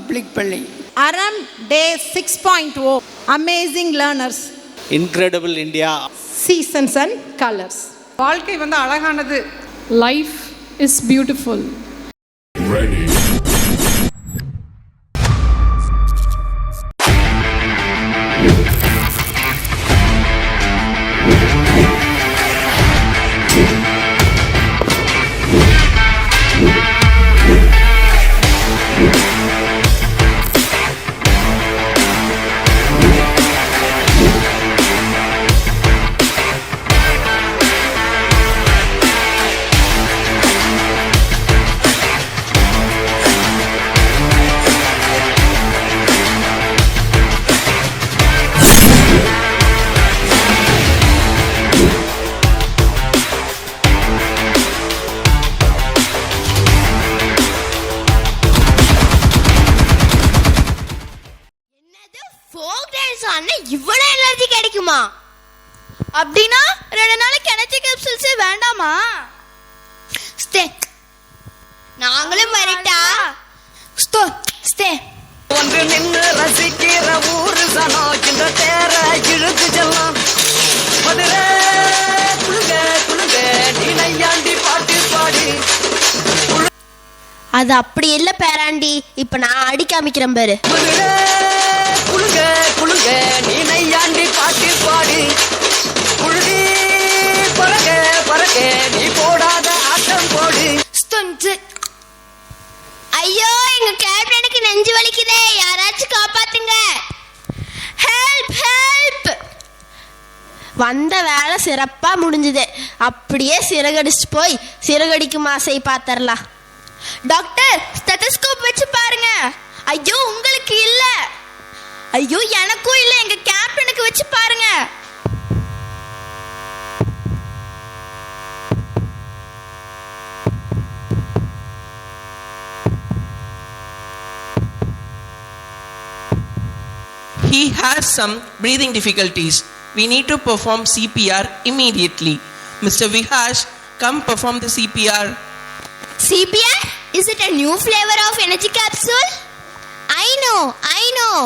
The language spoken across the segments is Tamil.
பப்ளிக் பள்ளி. அறம் டே 6.0 amazing learners. Incredible India. Seasons and colours. வாழ்க்கை அழகானது. Life is beautiful. Ready. இவ்வளவு எனர்ஜி கிடைக்குமா? அப்படின்னா 2 நாளைக்கு எனர்ஜி கேப்சூல்ஸே வேண்டாமா? நாங்களும் வரட்டா? ஒன்று நின்று ரசிக்கிற ஊரு சனம் இந்த தேர இழுத்து செல்லம். மதுரை குழுங்க குழுங்க நீனையாண்டி பாட்டு பாடி. அது அப்படி இல்ல பேராண்டி, இப்ப நான் அடி காமிக்கிறேன் பாரு. மதுரை குழுங்க குழுங்க நீனையாண்டி பாட்டு பாடி. குழுதி பறக்க பறக்க நீ போடாத ஆட்டம் போடு. ஐயோ, எங்க கேப்டனுக்கு நெஞ்சு வலிக்குதே, யாராச்சும் காப்பாத்துங்க. Help help. வந்த வேலை சிறப்பா முடிஞ்சது. அப்படியே சிறகடிச்சு போய் சிறகடிக்கும் ஆசை பாத்தரலாம். டாக்டர், ஸ்டெத்தஸ்கோப் வச்சு பாருங்க. ஐயோ, உங்களுக்கு இல்ல. ஐயோ, எனக்கும் இல்ல, எங்க கேப்டனுக்கு வச்சு பாருங்க. He has some breathing difficulties. We need to perform CPR immediately. Mr. Vihash, come perform the CPR. CPR? Is it a new flavor of energy capsule? I know.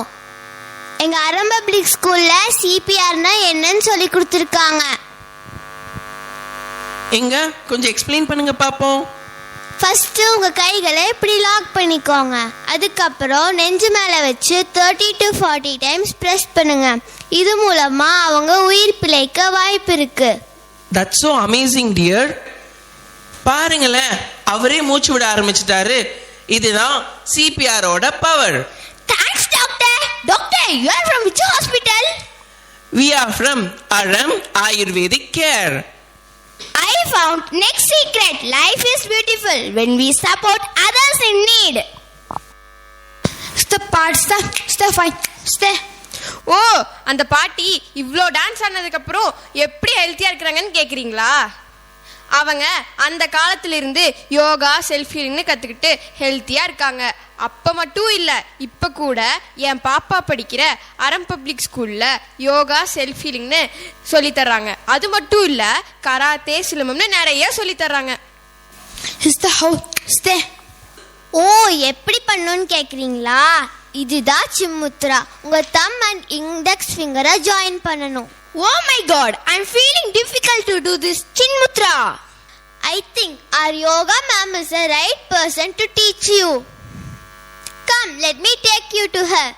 எங்க அறம் பப்ளிக் ஸ்கூல்ல CPRனா என்னன்னு சொல்லி கொடுத்திருக்காங்க. எங்க கொஞ்சம் எக்ஸ்பிளைன் பண்ணுங்க பாப்போம். ஃபர்ஸ்ட் உங்க கைகளை இப்படி லாக் பண்ணிக்கோங்க. அதுக்கப்புறம் நெஞ்சு மேல வச்சு 30 to 40 டைம்ஸ் பிரஸ் பண்ணுங்க. இது மூலமா அவங்க உயிர் பிழைக்க வாய்ப்பு இருக்கு. That's so amazing, dear. பாருங்களேன், அவரே மூச்சு விட ஆரம்பிச்சிட்டாரு. இதுதான் CPR ஓட power. Thanks doctor. Doctor, you are from which hospital? We are from Aram Ayurvedic Care. I found next secret. Life is beautiful when we support others in need. ஓ, அந்த பாட்டி இவ்ளோ டான்ஸ் ஆனதுக்கு அப்புறம் எப்படி ஹெல்த்தியா இருக்கிறாங்கன்னு கேக்குறீங்களா? அவங்க அந்த காலத்துல இருந்து யோகா செல்ஃப் ஹீலிங்னு கத்துக்கிட்டு ஹெல்த்தியா இருக்காங்க. அப்ப மட்டும் இல்ல, இப்ப கூட என் பாப்பா படிக்கிற அறம் பப்ளிக் ஸ்கூல்ல யோகா செல்ஃப் ஹீலிங்னு சொல்லி தர்றாங்க. அது மட்டும் இல்ல, கராத்தே சிலம்பம்னு நிறைய சொல்லி தர்றாங்க. ஓ, எப்படி பண்ணணும்னு கேக்குறீங்களா? இதுதான் சின்முத்ரா. உங்க தம் அண்ட் இண்டெக்ஸ் ஃபிங்கரை ஜாயின் பண்ணணும். Oh my god, I'm feeling difficult to do this Chinmutra. I think our yoga ma'am is the right person to teach you. Come, let me take you to her.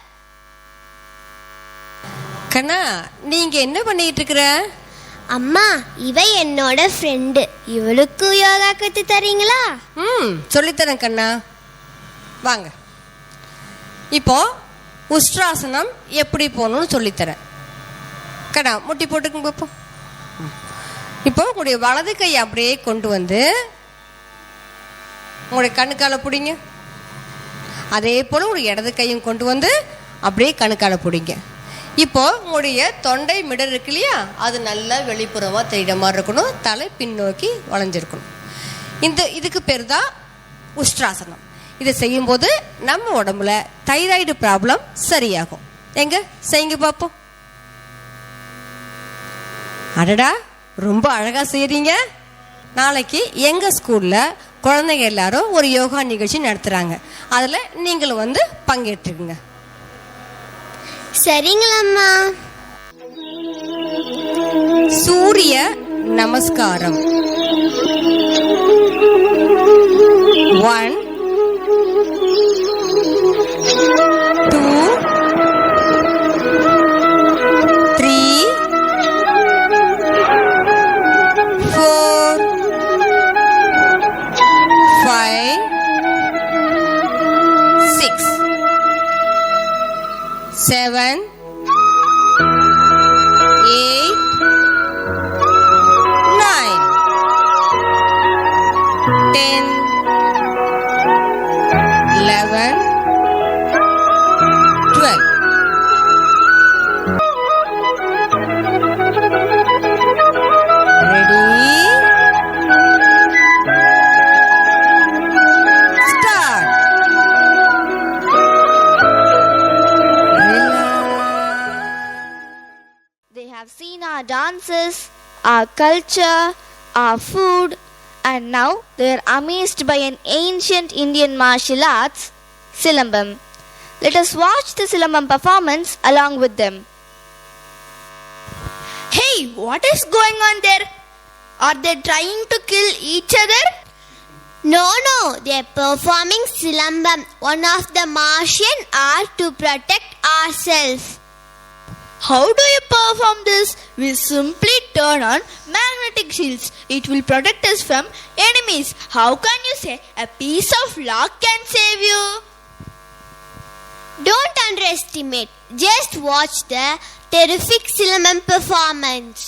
கண்ணா, நீங்க என்ன பண்ணிட்டு இருக்கற? அம்மா, இவ என்னோட ஃப்ரெண்ட். இவளுக்கு யோகா கத்து தரீங்களா? சொல்லித்தரேன் கண்ணா, வாங்க. இப்போ உஷ்ட்ராசனம் எப்படி போகணும்னு சொல்லித்தரேன். கண்ணா, முட்டி போட்டுக்குங்க பாப்போம். இப்போ உங்களுடைய வலது கையை அப்படியே கொண்டு வந்து உங்களுடைய கணுக்கால பிடிங்க. அதே போல் உங்களுடைய இடது கையும் கொண்டு வந்து அப்படியே கணுக்கால பிடிங்க. இப்போ உங்களுடைய தொண்டை மிடர் இருக்கு இல்லையா, அது நல்லா வெளிப்புறமாக தெரிகிற மாதிரி இருக்கணும். தலை பின்னோக்கி வளைஞ்சிருக்கணும். இதுக்கு பேர் தான் உஷ்ட்ராசனம். இதை செய்யும்போது நம்ம உடம்புல தைராய்டு ப்ராப்ளம் சரியாகும். எங்க செய்யுங்க பார்ப்போம். அடடா, ரொம்ப அழகாக செய்கிறீங்க. நாளைக்கு எங்கள் ஸ்கூலில் குழந்தைங்க எல்லாரும் ஒரு யோகா நிகழ்ச்சி நடத்துகிறாங்க. அதில் நீங்களும் வந்து பங்கேற்றுக்குங்க. சரிங்களம்மா. சூரிய நமஸ்காரம். 1 2 3 4 5 6 7 8 9 10 11 12. Ready? Start. They have seen our dances, our culture, our food, and now they are amazed by an ancient Indian martial arts, Silambam. Let us watch the Silambam performance along with them. Hey, what is going on there? Are they trying to kill each other? No, they are performing Silambam, one of the martial art to protect ourselves. How do you perform this? We simply turn on magnetic shields. It will protect us from enemies. How can you say a piece of lock can save you? Don't underestimate. Just watch the terrific Silambam performance.